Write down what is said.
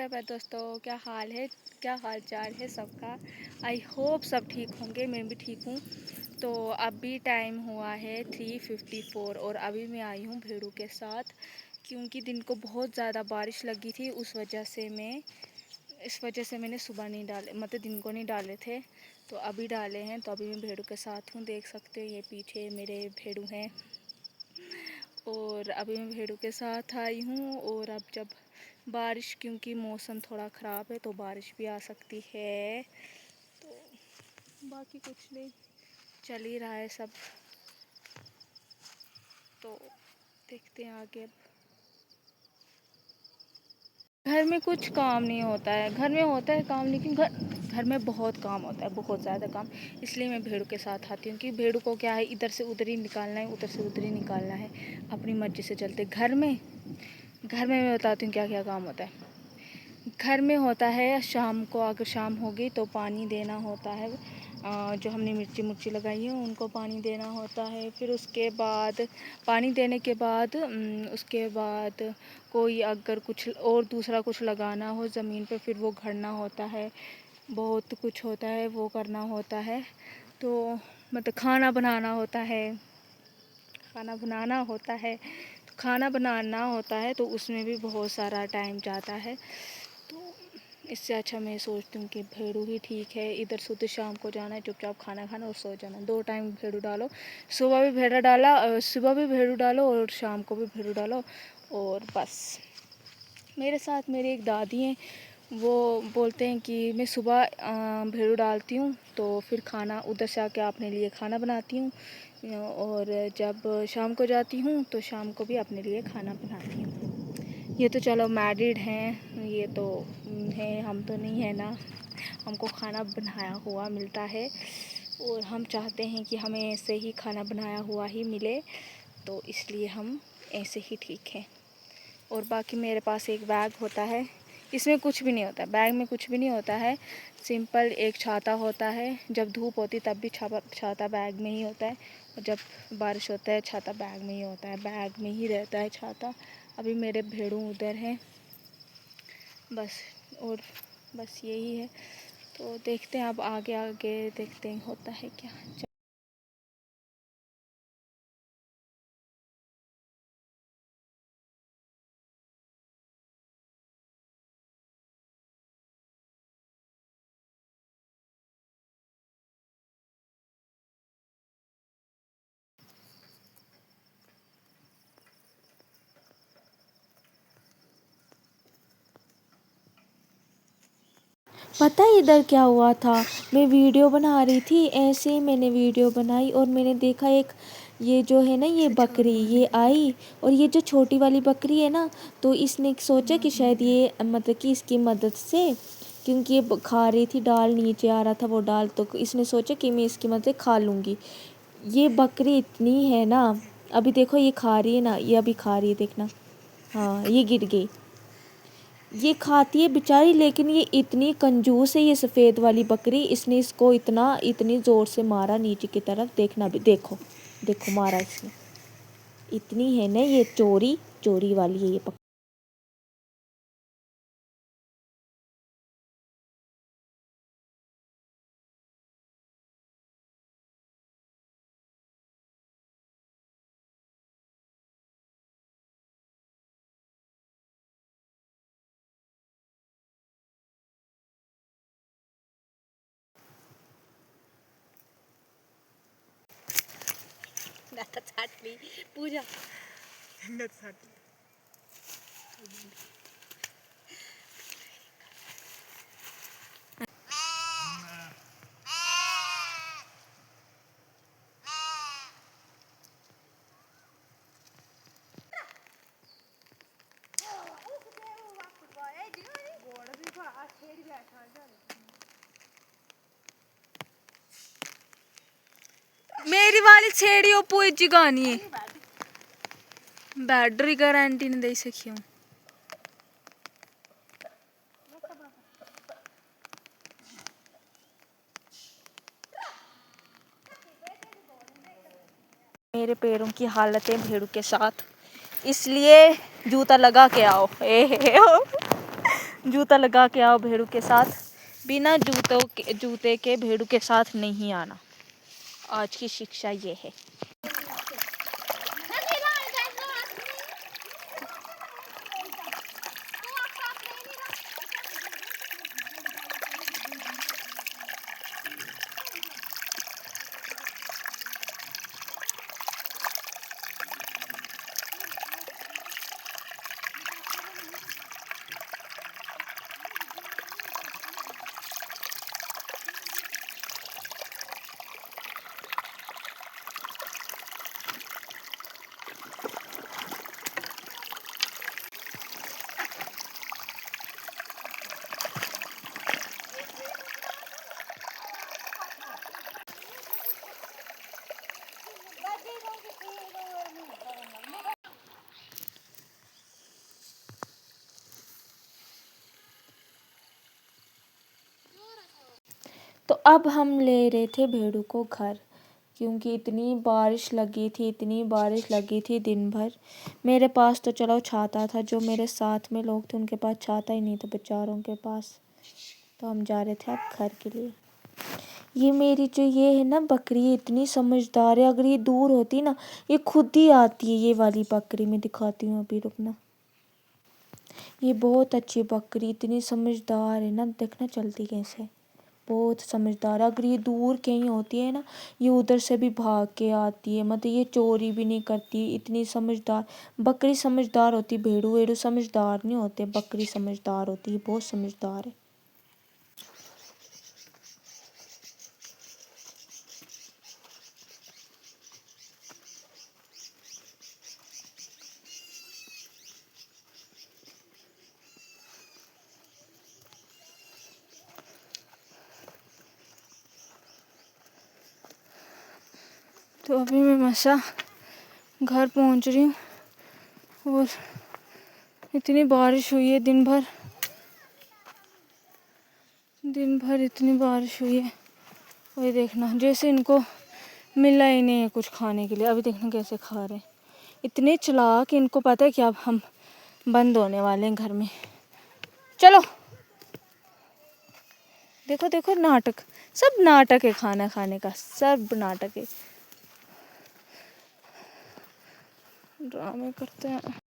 मेरे दोस्तों, क्या हाल चाल है सबका। आई होप सब ठीक होंगे, मैं भी ठीक हूँ। तो अभी टाइम हुआ है 3:54 और अभी मैं आई हूँ भेड़ों के साथ, क्योंकि दिन को बहुत ज़्यादा बारिश लगी थी। इस वजह से मैंने सुबह नहीं डाले, मतलब दिन को नहीं डाले थे, तो अभी डाले हैं। तो अभी मैं भेड़ों के साथ हूँ, देख सकते हो ये पीछे मेरे भेड़ू हैं। और अभी मैं भेड़ों के साथ आई हूँ। और अब जब बारिश, क्योंकि मौसम थोड़ा ख़राब है तो बारिश भी आ सकती है, तो बाकी कुछ नहीं, चल ही रहा है सब। तो देखते हैं आगे। अब घर में कुछ काम नहीं होता है, घर में होता है काम, लेकिन घर में बहुत काम होता है, बहुत ज़्यादा काम। इसलिए मैं भेड़ों के साथ आती हूँ कि भेड़ों को क्या है, इधर से उधर ही निकालना है, उधर से उधर ही निकालना है, अपनी मर्ज़ी से चलते। घर में मैं बताती हूँ क्या क्या काम होता है। घर में होता है, शाम को अगर शाम होगी तो पानी देना होता है। जो हमने मिर्ची लगाई है उनको पानी देना होता है। फिर उसके बाद पानी देने के बाद उसके बाद कोई अगर कुछ और दूसरा कुछ लगाना हो ज़मीन पे, फिर वो घड़ना होता है। बहुत कुछ होता है, वो करना होता है। तो मतलब खाना बनाना होता है, तो उसमें भी बहुत सारा टाइम जाता है। तो इससे अच्छा मैं सोचती हूँ कि भेड़ू ही ठीक है। इधर से उधर शाम को जाना है, चुपचाप खाना खाना और सो जाना। 2 टाइम भेड़ू डालो, सुबह भी भेड़ू डालो और शाम को भी भेड़ू डालो, और बस। मेरे साथ मेरी एक दादी हैं, वो बोलते हैं कि मैं सुबह भेड़ू डालती हूँ तो फिर खाना उधर से आके अपने लिए खाना बनाती हूँ, और जब शाम को जाती हूँ तो शाम को भी अपने लिए खाना बनाती हूँ। ये तो चलो मैरिड हैं, ये तो है, हम तो नहीं है ना। हमको खाना बनाया हुआ मिलता है, और हम चाहते हैं कि हमें ऐसे ही खाना बनाया हुआ ही मिले, तो इसलिए हम ऐसे ही ठीक हैं। और बाकी मेरे पास एक बैग होता है, इसमें कुछ भी नहीं होता, बैग में कुछ भी नहीं होता है। सिंपल एक छाता होता है, जब धूप होती तब भी छाता बैग में ही होता है, और जब बारिश होता है छाता बैग में ही होता है, बैग में ही रहता है छाता। अभी मेरे भेड़ू उधर हैं बस, और बस यही है। तो देखते हैं अब आगे आगे, देखते हैं होता है क्या। पता है इधर क्या हुआ था? मैं वीडियो बना रही थी, ऐसे ही मैंने वीडियो बनाई और मैंने देखा एक ये जो है ना, ये बकरी ये आई, और ये जो छोटी वाली बकरी है ना, तो इसने सोचा कि शायद ये मतलब कि इसकी मदद से, क्योंकि ये खा रही थी डाल, नीचे आ रहा था वो डाल, तो इसने सोचा कि मैं इसकी मदद खा लूँगी। ये बकरी इतनी है ना, अभी देखो ये खा रही है ना, ये अभी खा रही है, देखना। हाँ, ये गिर गई। ये खाती है बेचारी, लेकिन ये इतनी कंजूस है ये सफ़ेद वाली बकरी, इसने इसको इतनी ज़ोर से मारा नीचे की तरफ, देखना भी, देखो देखो मारा इसने। इतनी है ना ये चोरी चोरी वाली है ये बकरी। पूजा मेरी वाली छेड़ी पुज गानी है, बैटरी गारंटी नहीं दे सकी हूँ। मेरे पैरों की हालत है भेड़ों के साथ, इसलिए जूता लगा के आओ। ए जूता लगा के आओ भेड़ू के साथ, बिना जूते के भेड़ू के साथ नहीं आना। आज की शिक्षा ये है। तो अब हम ले रहे थे भेड़ू को घर, क्योंकि इतनी बारिश लगी थी दिन भर। मेरे पास तो चलो छाता था, जो मेरे साथ में लोग थे उनके पास छाता ही नहीं था बेचारों के पास। तो हम जा रहे थे अब घर के लिए। ये मेरी जो ये है ना बकरी, ये इतनी समझदार है। अगर ये दूर होती ना, ये खुद ही आती है। ये वाली बकरी मैं दिखाती हूँ अभी, रुकना। ये बहुत अच्छी बकरी, इतनी समझदार है ना, देखना चलती कैसे, बहुत समझदार। अगर ये दूर कहीं होती है ना, ये उधर से भी भाग के आती है, मतलब ये चोरी भी नहीं करती। इतनी समझदार बकरी समझदार होती। भेड़ू वेड़ू समझदार नहीं होते, बकरी समझदार होती है, बहुत समझदार है। तो अभी मैं मसा घर पहुंच रही हूँ, और इतनी बारिश हुई है दिन भर इतनी बारिश हुई है। वही देखना, जैसे इनको मिला ही नहीं है कुछ खाने के लिए। अभी देखना कैसे खा रहे हैं, इतने चालाक। इनको पता है कि अब हम बंद होने वाले हैं घर में। चलो देखो देखो, नाटक, सब नाटक है, खाना खाने का सब नाटक है, ड्रामे करते हैं।